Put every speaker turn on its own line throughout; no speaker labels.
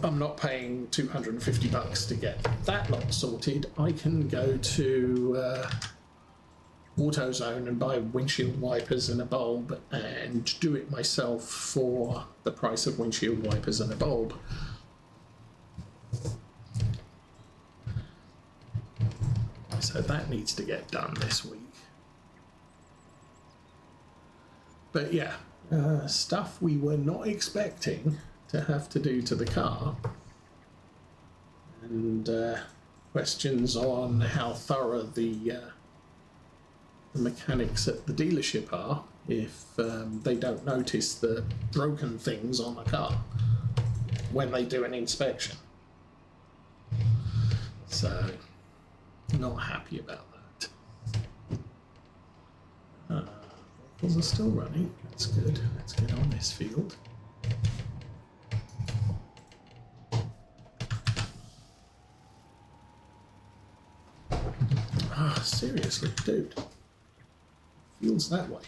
I'm not paying $250 to get that lot sorted. I can go to AutoZone and buy windshield wipers and a bulb and do it myself for the price of windshield wipers and a bulb. So that needs to get done this week. But yeah, stuff we were not expecting to have to do to the car, and questions on how thorough the mechanics at the dealership are if they don't notice the broken things on the car when they do an inspection. So, not happy about that. Vehicles are still running. That's good. Let's get on this field. Ah, seriously, dude. Feels that way.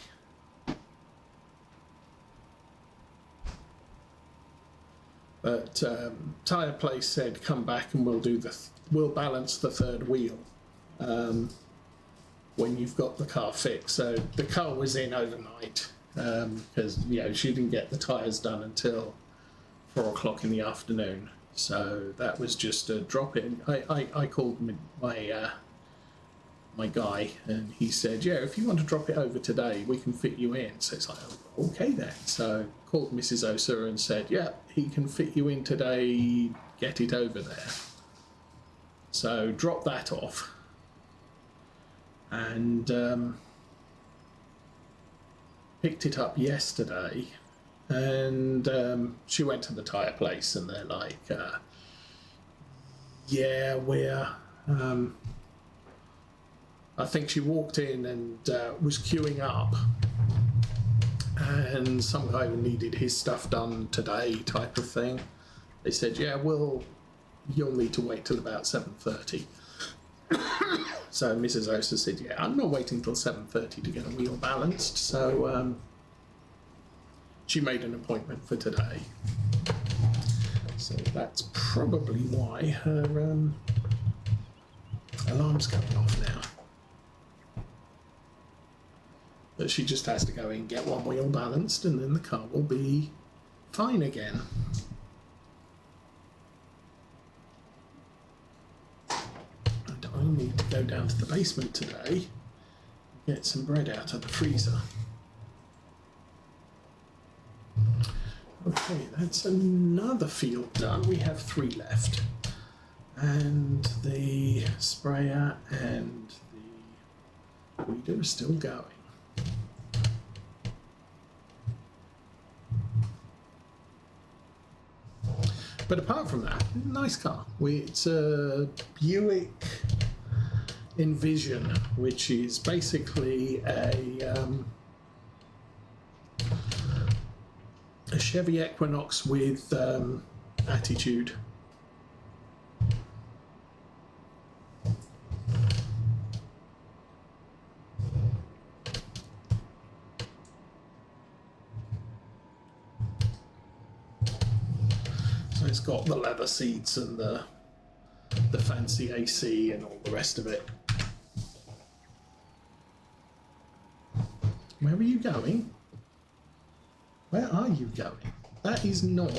But tyre place said, come back and we'll balance the third wheel when you've got the car fixed. So the car was in overnight because she didn't get the tyres done until 4 o'clock in the afternoon. So that was just a drop in. I called my guy, and he said, yeah, if you want to drop it over today, we can fit you in. So it's like, okay then. So called Mrs. Osa and said, yeah, he can fit you in today, get it over there. So drop that off. And picked it up yesterday, and she went to the tyre place, and they're like, yeah, we're... I think she walked in and was queuing up, and some guy who needed his stuff done today type of thing. They said, yeah, you'll need to wait till about 7:30. So Mrs. Osa said, yeah, I'm not waiting till 7:30 to get a wheel balanced. So she made an appointment for today. So that's probably why her alarm's going off now. But she just has to go in, get one wheel balanced, and then the car will be fine again. And I need to go down to the basement today and get some bread out of the freezer. Okay, that's another field done. We have 3 left. And the sprayer and the weeder are still going. But apart from that, nice car. It's a Buick Envision, which is basically a Chevy Equinox with attitude. It's got the leather seats and the fancy AC and all the rest of it. Where are you going? Where are you going? That is not...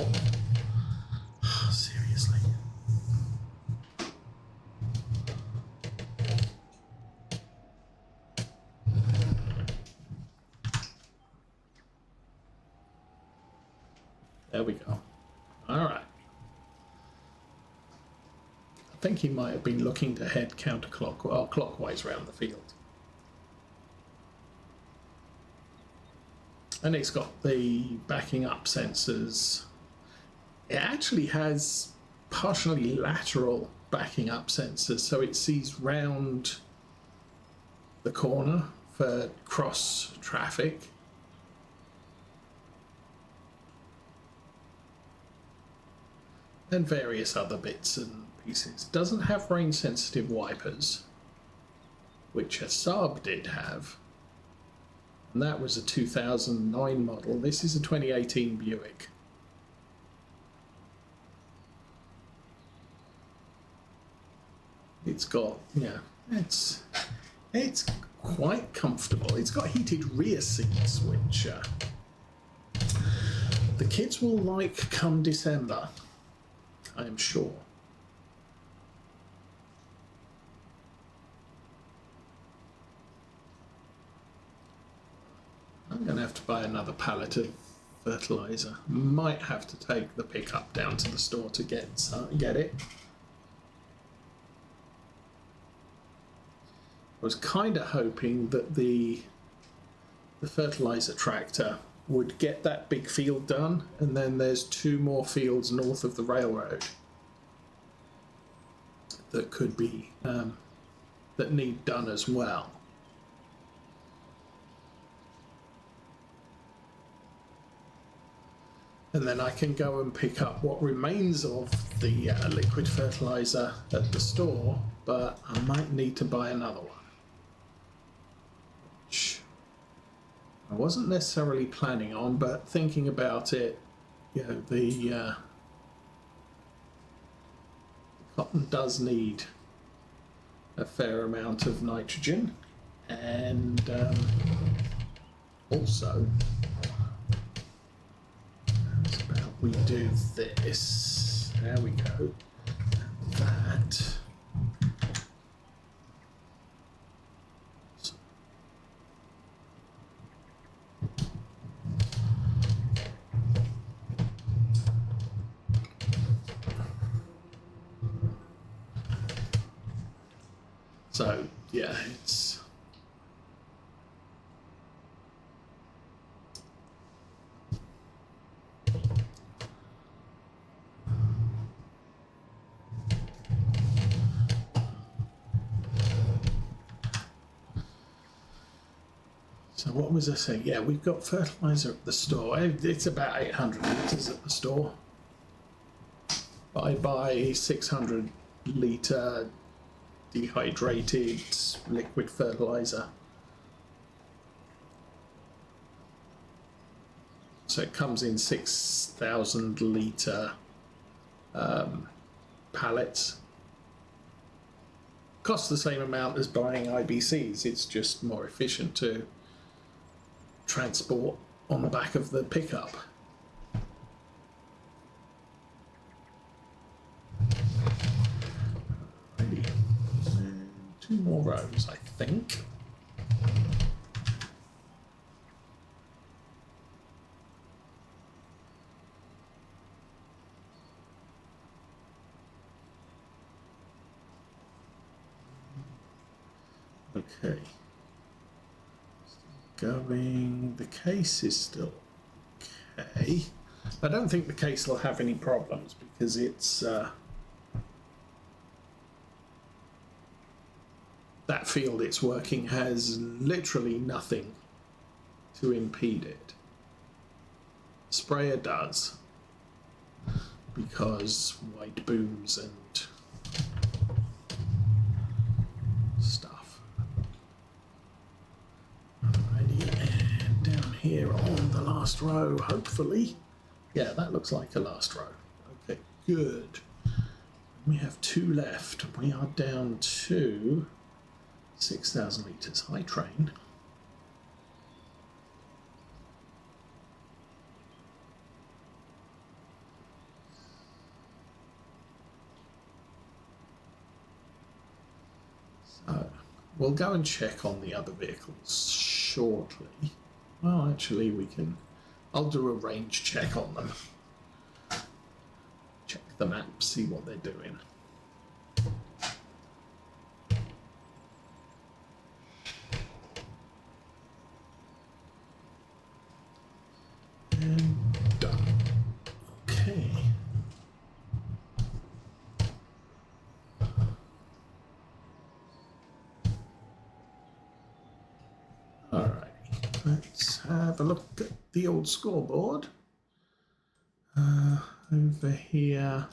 Seriously. There we go. All right. I think he might have been looking to head clockwise around the field. And it's got the backing up sensors. It actually has partially lateral backing up sensors, so it sees round the corner for cross traffic. And various other bits and pieces. Doesn't have rain sensitive wipers, which a Saab did have, and that was a 2009 model. This is a 2018 Buick. it's got, yeah, it's quite comfortable. It's got heated rear seats, which the kids will like come December, I am sure. I'm going to have to buy another pallet of fertilizer. Might have to take the pickup down to the store to get it. I was kind of hoping that the fertilizer tractor would get that big field done, and then there's 2 more fields north of the railroad that could be that need done as well. And then I can go and pick up what remains of the liquid fertilizer at the store, but I might need to buy another one, which I wasn't necessarily planning on, but thinking about it, you know, the cotton does need a fair amount of nitrogen, and also we do this. There we go. That. So yeah, it's. So what was I saying? Yeah, we've got fertilizer at the store. It's about 800 litres at the store. But I buy 600 litre dehydrated liquid fertilizer. So it comes in 6,000 litre pallets. Costs the same amount as buying IBCs. It's just more efficient to transport on the back of the pickup. Alrighty. And 2 more rows, I think. Okay. Going, the case is still okay. I don't think the case will have any problems because it's that field it's working has literally nothing to impede it. Sprayer does, because white booms and stuff. Here on the last row, hopefully. Yeah, that looks like a last row. Okay, good. We have 2 left. We are down to 6,000 litres. Hi, train. So, we'll go and check on the other vehicles shortly. Well, actually, we can. I'll do a range check on them. Check the map, see what they're doing. And done. Okay. All right. Let's have a look at the old scoreboard. Over here,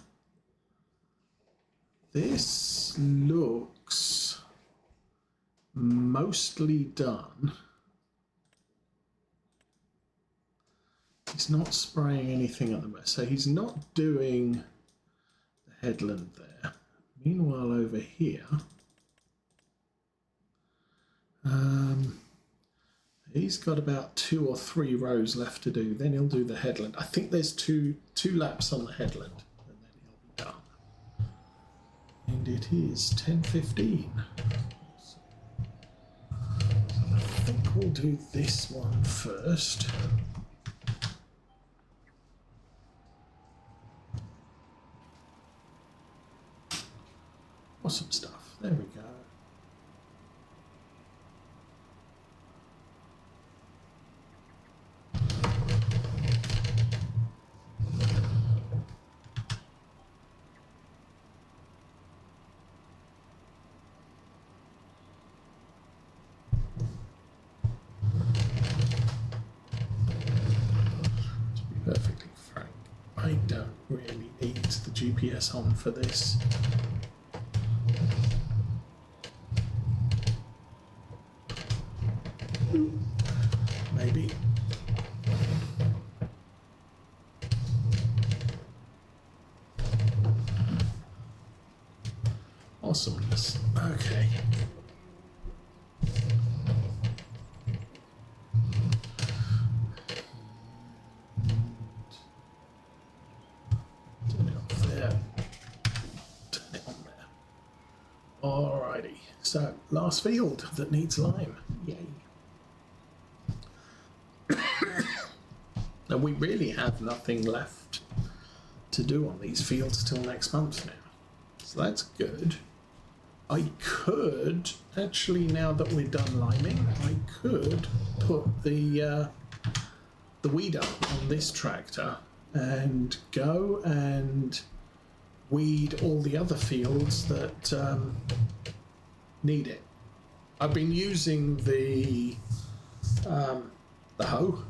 this looks mostly done. He's not spraying anything at the moment, so he's not doing the headland there. Meanwhile, over here, He's got about 2 or 3 rows left to do. Then he'll do the headland. I think there's two laps on the headland, and then he'll be done. And it is 10:15. So I think we'll do this one first. Awesome stuff. There we go. Perfectly frank, I don't really need the GPS on for this. Maybe. Awesomeness. Okay. Alrighty, so last field that needs lime. Yay. And we really have nothing left to do on these fields till next month now. So that's good. I could, actually, now that we're done liming, I could put the weeder on this tractor and go and weed all the other fields that need it. I've been using the hoe,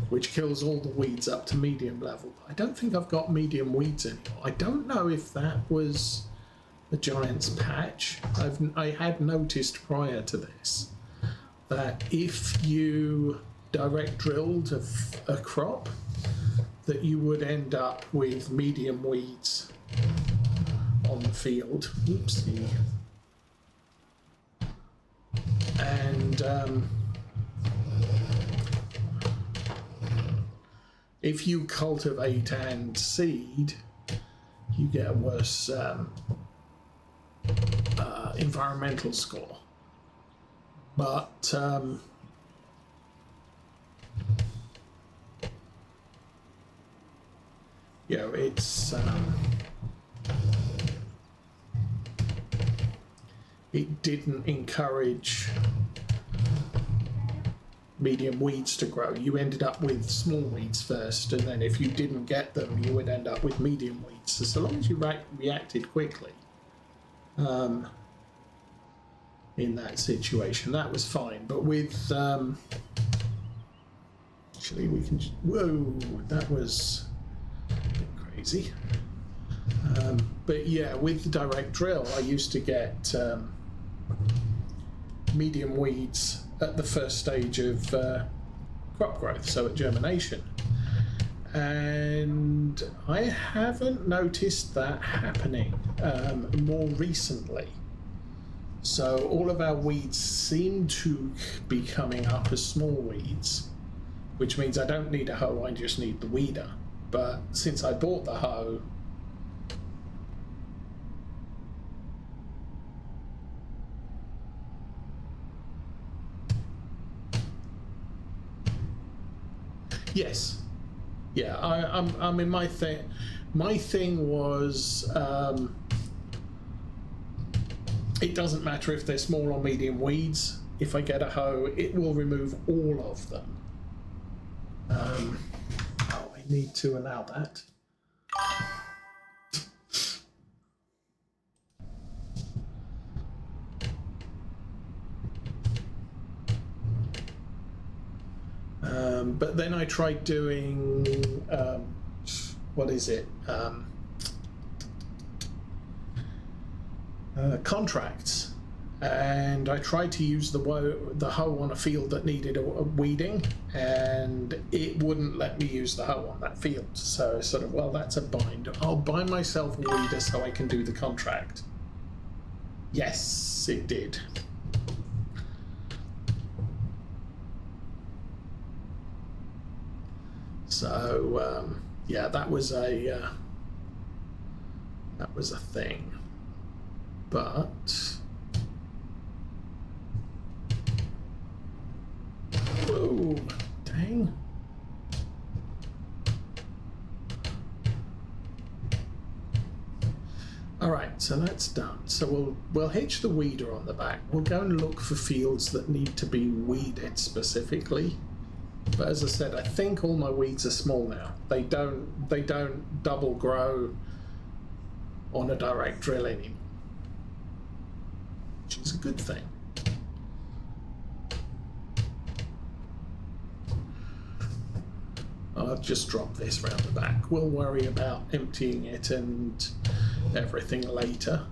which kills all the weeds up to medium level. I don't think I've got medium weeds anymore. I don't know if that was the Giant's patch. I had noticed prior to this that if you direct drilled a crop, that you would end up with medium weeds on the field. Oopsie. And if you cultivate and seed, you get a worse environmental score. But you know, it's it didn't encourage medium weeds to grow. You ended up with small weeds first, and then if you didn't get them, you would end up with medium weeds. So long as you reacted quickly in that situation, that was fine. But with actually, we can. Whoa, that was a bit crazy. But yeah, with the direct drill, I used to get medium weeds at the first stage of crop growth, so at germination. And I haven't noticed that happening more recently. So all of our weeds seem to be coming up as small weeds, which means I don't need a hoe, I just need the weeder. But since I bought the hoe, yes, yeah. I mean, my thing was, it doesn't matter if they're small or medium weeds. If I get a hoe, it will remove all of them. Oh, I need to allow that. But then I tried doing, what is it? Contracts, and I tried to use the hoe on a field that needed a weeding, and it wouldn't let me use the hoe on that field. So sort of, well, that's a bind. I'll buy myself a weeder so I can do the contract. Yes, it did. So yeah, that was a thing. But whoa, dang. All right, so that's done. So we'll hitch the weeder on the back. We'll go and look for fields that need to be weeded specifically. But as I said, I think all my weeds are small now. They don't double grow on a direct drill anymore, which is a good thing. I'll just drop this round the back. We'll worry about emptying it and everything later.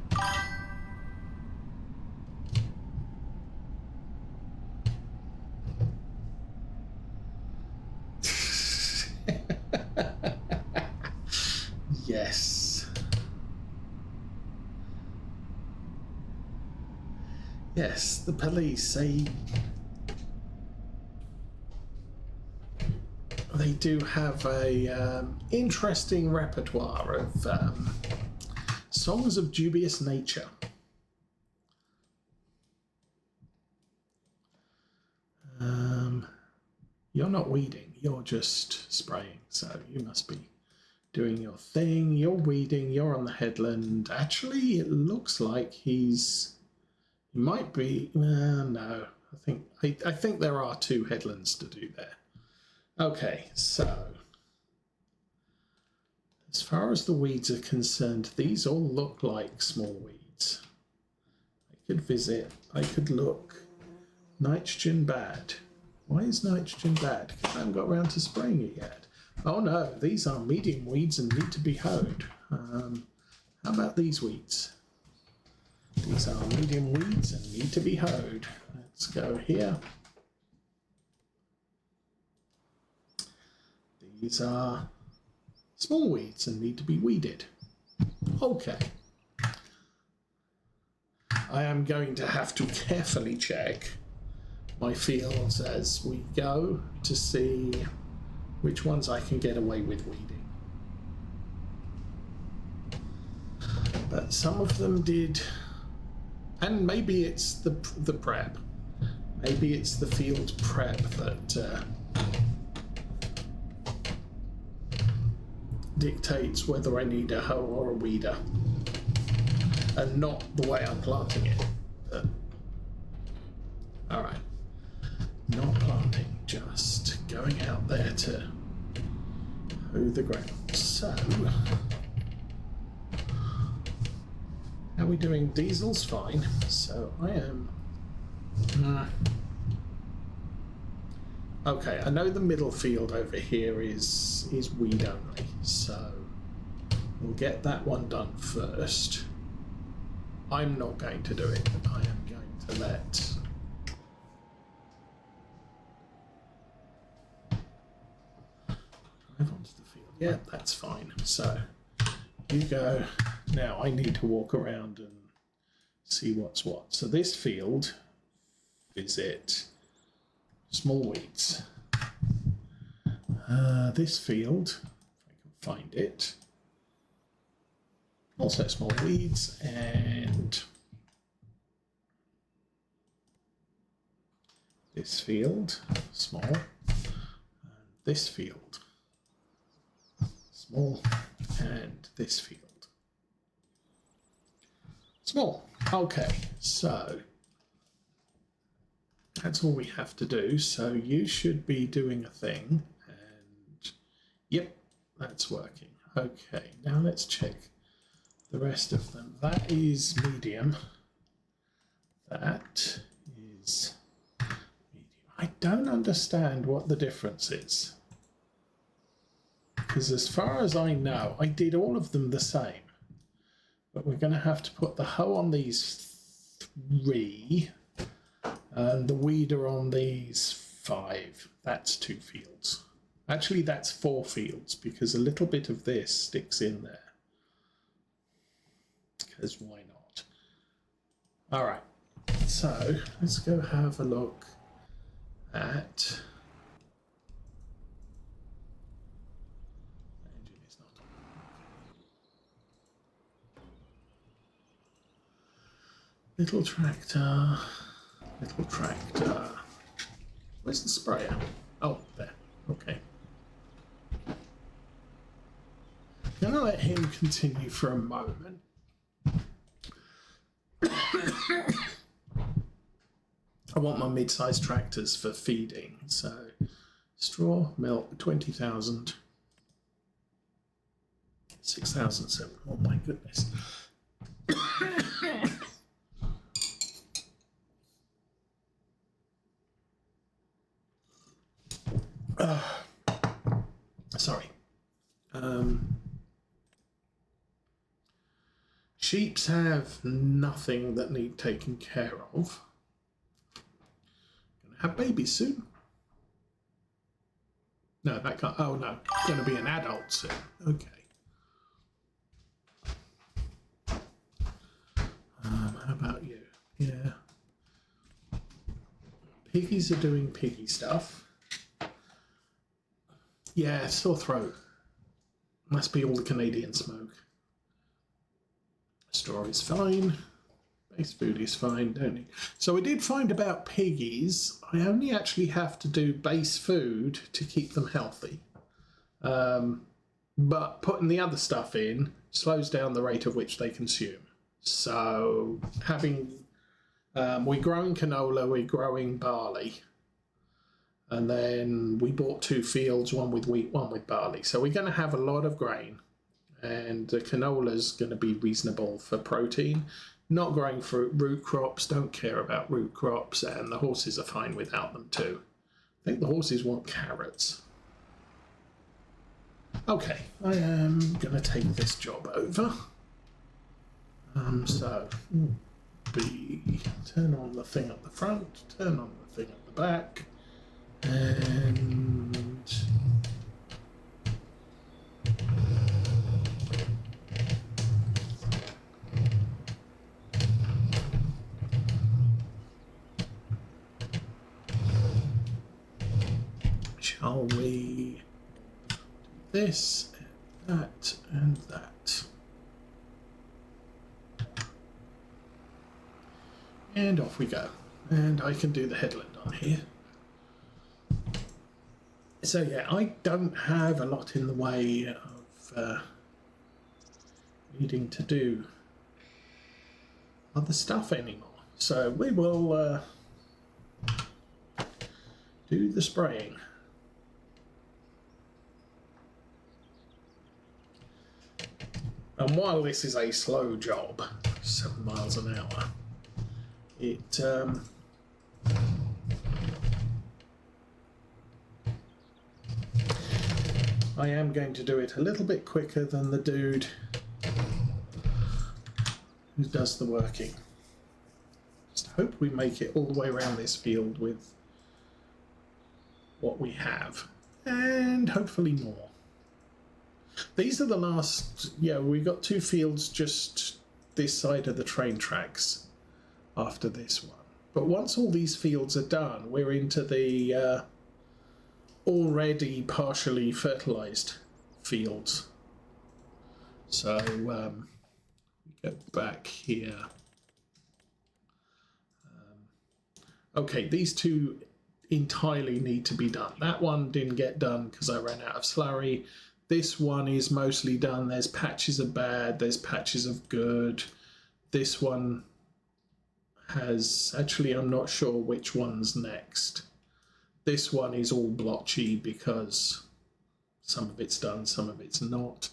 Yes. Yes, the police, they do have a interesting repertoire of songs of dubious nature. You're not weeding, you're just spraying, so you must be doing your thing. You're weeding, you're on the headland. Actually, it looks like he might be. No, I think there are two headlands to do there. Okay, so as far as the weeds are concerned, these all look like small weeds. I could visit. I could look. Nitrogen bad. Why is nitrogen bad? Because I haven't got around to spraying it yet. Oh no, these are medium weeds and need to be hoed. How about these weeds? These are medium weeds and need to be hoed. Let's go here. These are small weeds and need to be weeded. Okay. I am going to have to carefully check my fields as we go to see which ones I can get away with weeding. But some of them did, and maybe it's the prep. Maybe it's the field prep that dictates whether I need a hoe or a weeder, and not the way I'm planting it. But, all right. Not planting, just going out there to hoe the ground. So, how are we doing? Diesel's fine. So I am. Okay, I know the middle field over here is weed only, so we'll get that one done first. I'm not going to do it. I am going to let. Onto the field. Yeah, that's fine. So you go. Now I need to walk around and see what's what. So this field, visit small weeds. This field, if I can find it, also small weeds, and this field, small, and this field. Small, and this field. Small. Okay, so that's all we have to do. So you should be doing a thing, and yep, that's working. Okay, now let's check the rest of them. That is medium. That is medium. I don't understand what the difference is. Because as far as I know, I did all of them the same. But we're going to have to put the hoe on these 3 and the weeder on these 5. That's 2 fields. Actually, that's 4 fields because a little bit of this sticks in there. Because why not? All right, so let's go have a look at. Engine is not on. Little tractor, little tractor. Where's the sprayer? Oh, there. Okay. I'm gonna let him continue for a moment. I want my mid-sized tractors for feeding, so straw, milk, 20,000, 6,007. Oh my goodness. Sorry. Sheeps have nothing that need taken care of. Gonna have babies soon. No, that can't. Oh no, gonna be an adult soon. Okay. How about you? Yeah. Piggies are doing piggy stuff. Yeah, sore throat. Must be all the Canadian smoke. Straw is fine. Base food is fine, don't need. So we did find about piggies. I only actually have to do base food to keep them healthy. But putting the other stuff in slows down the rate of which they consume. So having, we're growing canola, we're growing barley. And then we bought 2 fields, one with wheat, one with barley. So we're going to have a lot of grain. And the canola's going to be reasonable for protein. Not growing root crops, don't care about root crops, and the horses are fine without them too. I think the horses want carrots. Okay, I am going to take this job over. So, turn on the thing at the front, turn on the thing at the back, and shall we do this, and that, and that. And off we go. And I can do the headland on here. So yeah, I don't have a lot in the way of needing to do other stuff anymore. So we will do the spraying. And while this is a slow job, 7 miles an hour, it I am going to do it a little bit quicker than the dude who does the working. Just hope we make it all the way around this field with what we have, and hopefully more. These are the last, yeah, we got 2 fields just this side of the train tracks after this one. But once all these fields are done, we're into the already partially fertilized fields. So we go back here. Okay, these 2 entirely need to be done. That one didn't get done because I ran out of slurry. This one is mostly done. There's patches of bad, there's patches of good. This one has, actually I'm not sure which one's next. This one is all blotchy because some of it's done, some of it's not.